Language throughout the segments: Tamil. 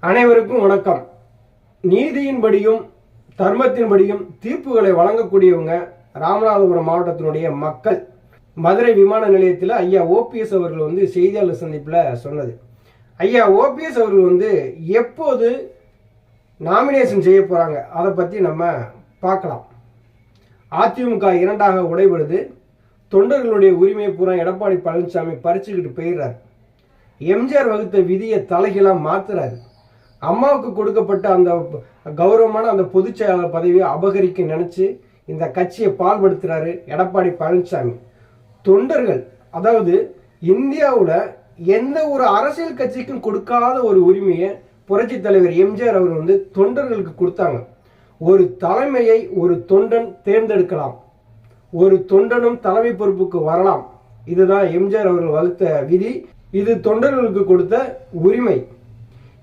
அனைவருக்கும் வணக்கம். நீதியின்படியும் தர்மத்தின்படியும் தீர்ப்புகளை வழங்கக்கூடியவங்க ராமநாதபுரம் மாவட்டத்தினுடைய மக்கள். மதுரை விமான நிலையத்தில் ஐயா ஓபிஎஸ் அவர்கள் செய்தியாளர் சந்திப்பில் சொன்னது. ஐயா ஓபிஎஸ் அவர்கள் எப்போது நாமினேஷன் செய்ய போகிறாங்க அதை பற்றி நம்ம பார்க்கலாம். அதிமுக இரண்டாக உடைபடுது. தொண்டர்களுடைய உரிமையை பூரா எடப்பாடி பழனிசாமி பறிச்சுக்கிட்டு போயிடுறாரு. எம்ஜிஆர் வகுத்த விதியை தலைகீழாக மாத்துறாரு. அம்மாவுக்கு கொடுக்கப்பட்ட அந்த கௌரவமான அந்த பொதுச் செயலாளர் பதவியை அபகரிக்க நினைச்சு இந்த கட்சியை பால்படுத்துறாரு எடப்பாடி பழனிசாமி. தொண்டர்கள், அதாவது இந்தியாவில் எந்த ஒரு அரசியல் கட்சிக்கும் கொடுக்காத ஒரு உரிமையை புரட்சி தலைவர் எம்ஜிஆர் அவர் தொண்டர்களுக்கு கொடுத்தாங்க. ஒரு தலைமையை ஒரு தொண்டன் தேர்ந்தெடுக்கலாம், ஒரு தொண்டனும் தலைமை பொறுப்புக்கு வரலாம். இதுதான் எம்ஜிஆர் அவர்கள் வகுத்த விதி. இது தொண்டர்களுக்கு கொடுத்த உரிமை.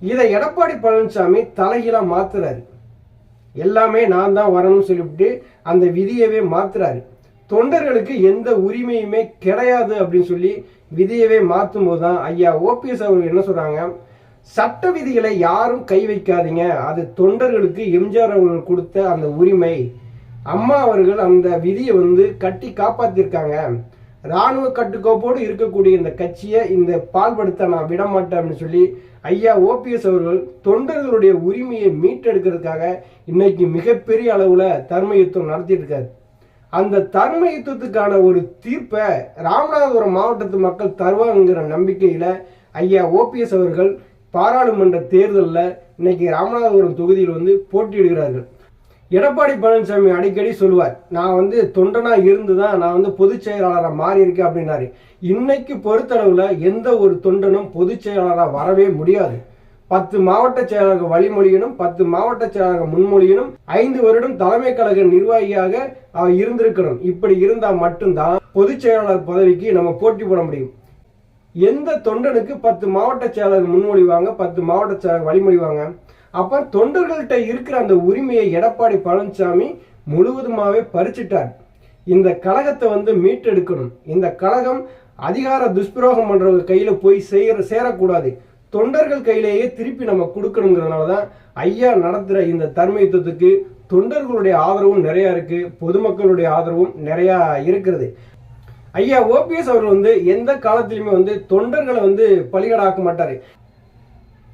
இதை எடப்பாடி பழனிசாமி தலைகீழா மாத்துறாரு. எல்லாமே நான் தான் வரணும்னு சொல்லிவிட்டு அந்த விதியவே மாத்துறாரு. தொண்டர்களுக்கு எந்த உரிமையுமே கிடையாது அப்படின்னு சொல்லி விதியவே மாற்றும் போதுதான் ஐயா ஓபிஎஸ் அவர்கள் என்ன சொல்றாங்க, சட்ட விதிகளை யாரும் கை வைக்காதீங்க, அது தொண்டர்களுக்கு எம்ஜிஆர் அவர்கள் கொடுத்த அந்த உரிமை. அம்மா அவர்கள் அந்த விதியை கட்டி காப்பாத்திருக்காங்க. இராணுவ கட்டுக்கோப்போடு இருக்கக்கூடிய இந்த கட்சியை இந்த பால்படுத்த நான் விட மாட்டேன் அப்படின்னு சொல்லி ஐயா ஓபிஎஸ் அவர்கள் தொண்டர்களுடைய உரிமையை மீட்டெடுக்கிறதுக்காக இன்னைக்கு மிகப்பெரிய அளவுல தர்ம யுத்தம் நடத்திட்டு இருக்காரு. அந்த தர்ம யுத்தத்துக்கான ஒரு தீர்ப்பை ராமநாதபுரம் மாவட்டத்து மக்கள் தருவாங்கிற நம்பிக்கையில ஐயா ஓபிஎஸ் அவர்கள் பாராளுமன்ற தேர்தலில் இன்னைக்கு ராமநாதபுரம் தொகுதியில் போட்டியிடுகிறார்கள். எடப்பாடி பழனிசாமி அடிக்கடி சொல்லுவார், நான் தொண்டனா இருந்துதான் நான் பொதுச் செயலாளராக மாறி இருக்கேன் அப்படின்னாரு. இன்னைக்கு பொறுத்தளவுல எந்த ஒரு தொண்டனும் பொதுச் செயலாளராக வரவே முடியாது. 10 மாவட்ட செயலாளர்கள் வழிமொழியணும், 10 மாவட்ட செயலாளர்கள் முன்மொழியணும், 5 வருடம் தலைமை கழக நிர்வாகியாக இருந்திருக்கணும். இப்படி இருந்தா மட்டும்தான் பொதுச் செயலாளர் பதவிக்கு நம்ம போட்டி போட முடியும். எந்த தொண்டனுக்கு 10 மாவட்ட செயலாளர்கள் முன்மொழிவாங்க, 10 மாவட்ட செயலாளர் வழிமொழிவாங்க? அப்ப தொண்டர்கள்ட்ட இருக்கிற அந்த உரிமையை எடப்பாடி பழனிசாமி முழுவதுமாவே பறிச்சிட்டார். இந்த கழகத்தை மீட்டெடுக்கணும். இந்த கழகம் அதிகார துஷ்பிரயோகம் பண்றவங்க கையில போய் சேரக்கூடாது. தொண்டர்கள் கையிலேயே திருப்பி நம்ம கொடுக்கணுங்கிறதுனாலதான் ஐயா நடத்துற இந்த தர்ம யுத்தத்துக்கு தொண்டர்களுடைய ஆதரவும் நிறைய இருக்கு, பொதுமக்களுடைய ஆதரவும் நிறைய இருக்கிறது. ஐயா ஓபிஎஸ் அவர் எந்த காலத்திலுமே தொண்டர்களை பலிகடாக்க மாட்டாரு.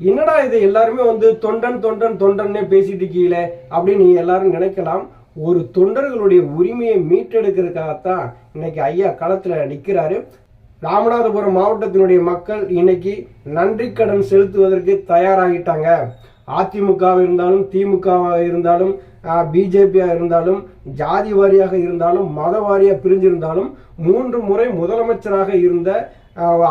என்னடா இது எல்லாருமே தொண்டன் தொண்டன் தொண்டன்னே பேசிட்டு இருக்கீங்கள அப்படின்னு நீங்க எல்லாரும் நினைக்கலாம். ஒரு தொண்டர்களுடைய உரிமையை மீட்டெடுக்கிறதுக்காகத்தான் இன்னைக்கு ஐயா களத்துல நிற்கிறாரு. ராமநாதபுரம் மாவட்டத்தினுடைய மக்கள் இன்னைக்கு நன்றி கடன் செலுத்துவதற்கு தயாராகிட்டாங்க. அதிமுக இருந்தாலும், திமுக இருந்தாலும், பிஜேபியா இருந்தாலும், ஜாதி வாரியாக இருந்தாலும், மத வாரியா பிரிஞ்சிருந்தாலும், 3 முறை முதலமைச்சராக இருந்த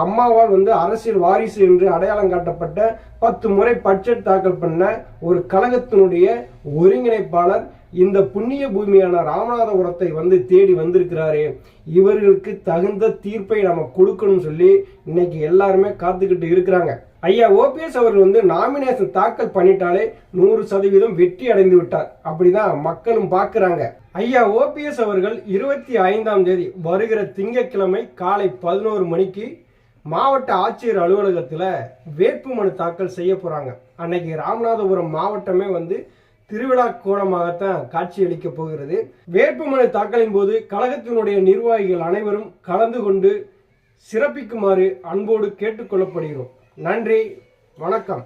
அம்மாவால் அரசியல் வாரிசு என்று அடையாளம் காட்டப்பட்ட 10 முறை பட்ஜெட் தாக்கல் பண்ண ஒரு கழகத்தினுடைய ஒருங்கிணைப்பாளர் இந்த புண்ணிய பூமியான ராமநாதபுரத்தை தேடி வந்திருக்கிறாரு. இவர்களுக்கு தகுந்த தீர்ப்பை நம்ம கொடுக்கணும்னு சொல்லி இன்னைக்கு எல்லாருமே காத்துக்கிட்டு இருக்கிறாங்க. ஐயா ஓபிஎஸ் அவர்கள் நாமினேஷன் தாக்கல் பண்ணிட்டாலே 100% வெற்றி அடைந்து விட்டார். அப்படிதான் மக்களும் பார்க்கிறாங்க. ஐயா ஓபிஎஸ் அவர்கள் 25ஆம் தேதி வருகிற திங்கட்கிழமை காலை 11 மணிக்கு மாவட்ட ஆட்சியர் அலுவலகத்தில் வேட்புமனு தாக்கல் செய்ய போறாங்க. அன்னைக்கு ராமநாதபுரம் மாவட்டமே திருவிழா கோலமாகத்தான் காட்சியளிக்க போகிறது. வேட்புமனு தாக்கலின் போது கழகத்தினுடைய நிர்வாகிகள் அனைவரும் கலந்து கொண்டு சிறப்பிக்குமாறு அன்போடு கேட்டுக்கொள்ளப்படுகிறோம். நன்றி, வணக்கம்.